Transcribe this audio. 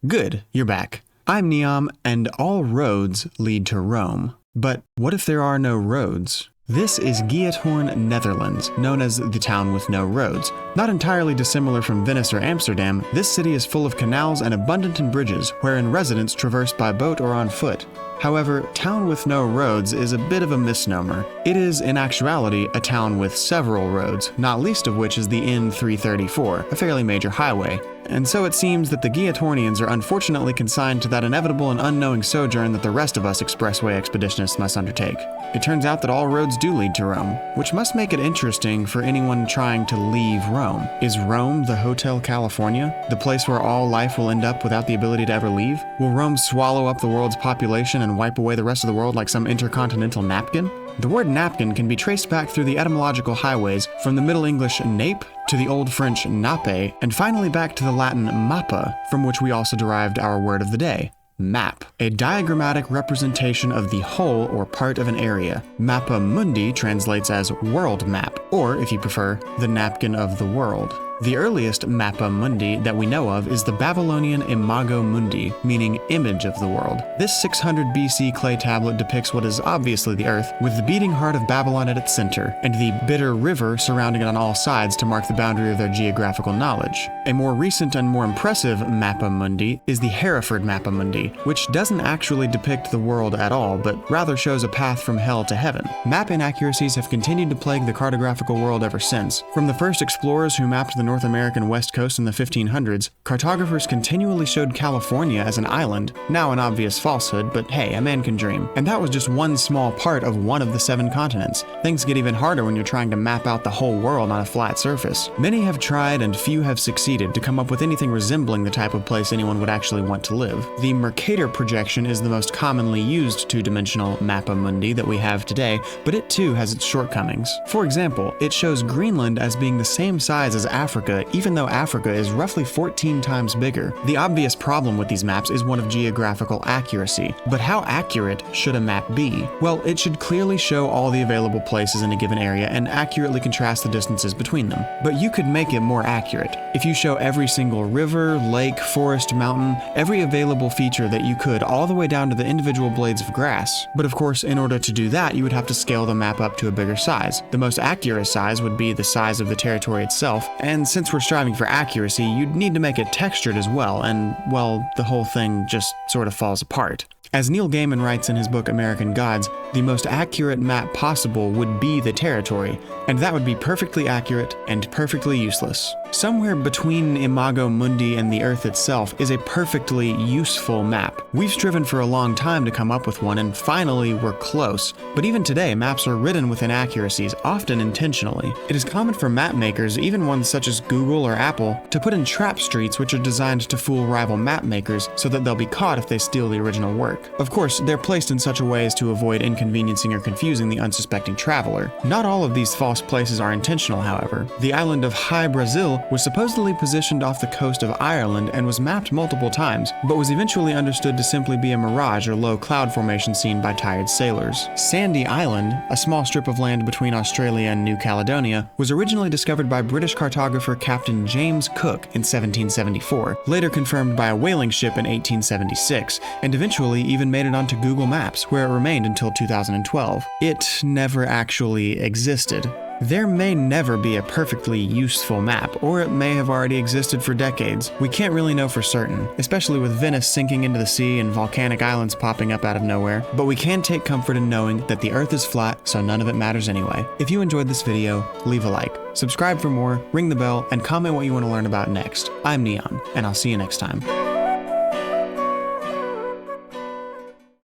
Good, you're back. I'm Neom, and all roads lead to Rome. But what if there are no roads? This is Giethoorn, Netherlands, known as the town with no roads. Not entirely dissimilar from Venice or Amsterdam, this city is full of canals and abundant in bridges, wherein residents traverse by boat or on foot. However, town with no roads is a bit of a misnomer. It is, in actuality, a town with several roads, not least of which is the N334, a fairly major highway. And so it seems that the Giethoornians are unfortunately consigned to that inevitable and unknowing sojourn that the rest of us expressway expeditionists must undertake. It turns out that all roads do lead to Rome, which must make it interesting for anyone trying to leave Rome. Is Rome the Hotel California? The place where all life will end up without the ability to ever leave? Will Rome swallow up the world's population and wipe away the rest of the world like some intercontinental napkin? The word napkin can be traced back through the etymological highways from the Middle English nape to the Old French nappe, and finally back to the Latin mappa, from which we also derived our word of the day, map, a diagrammatic representation of the whole or part of an area. Mappa Mundi translates as world map, or, if you prefer, the napkin of the world. The earliest Mappa Mundi that we know of is the Babylonian Imago Mundi, meaning image of the world. This 600 BC clay tablet depicts what is obviously the Earth, with the beating heart of Babylon at its center, and the bitter river surrounding it on all sides to mark the boundary of their geographical knowledge. A more recent and more impressive Mappa Mundi is the Hereford Mappa Mundi, which doesn't actually depict the world at all, but rather shows a path from hell to heaven. Map inaccuracies have continued to plague the cartographical world ever since. From the first explorers who mapped the North American West Coast in the 1500s, cartographers continually showed California as an island, now an obvious falsehood, but hey, a man can dream. And that was just one small part of one of the 7 continents. Things get even harder when you're trying to map out the whole world on a flat surface. Many have tried and few have succeeded to come up with anything resembling the type of place anyone would actually want to live. The Mercator projection is the most commonly used two-dimensional Mappa Mundi that we have today, but it too has its shortcomings. For example, it shows Greenland as being the same size as Africa, even though Africa is roughly 14 times bigger. The obvious problem with these maps is one of geographical accuracy. But how accurate should a map be? Well, it should clearly show all the available places in a given area and accurately contrast the distances between them. But you could make it more accurate. If you show every single river, lake, forest, mountain, every available feature that you could, all the way down to the individual blades of grass. But of course, in order to do that, you would have to scale the map up to a bigger size. The most accurate size would be the size of the territory itself, and since we're striving for accuracy, you'd need to make it textured as well, and, well, the whole thing just sort of falls apart. As Neil Gaiman writes in his book American Gods, the most accurate map possible would be the territory, and that would be perfectly accurate and perfectly useless. Somewhere between Imago Mundi and the Earth itself is a perfectly useful map. We've striven for a long time to come up with one, and finally we're close. But even today, maps are ridden with inaccuracies, often intentionally. It is common for map makers, even ones such as Google or Apple, to put in trap streets which are designed to fool rival map makers so that they'll be caught if they steal the original work. Of course, they're placed in such a way as to avoid inconveniencing or confusing the unsuspecting traveler. Not all of these false places are intentional, however. The island of Hy-Brasil was supposedly positioned off the coast of Ireland and was mapped multiple times, but was eventually understood to simply be a mirage or low cloud formation seen by tired sailors. Sandy Island, a small strip of land between Australia and New Caledonia, was originally discovered by British cartographer Captain James Cook in 1774, later confirmed by a whaling ship in 1876, and eventually even made it onto Google Maps, where it remained until 2012. It never actually existed. There may never be a perfectly useful map, or it may have already existed for decades. We can't really know for certain, especially with Venice sinking into the sea and volcanic islands popping up out of nowhere, but we can take comfort in knowing that the Earth is flat, so none of it matters anyway. If you enjoyed this video, leave a like, subscribe for more, ring the bell, and comment what you want to learn about next. I'm Neon, and I'll see you next time.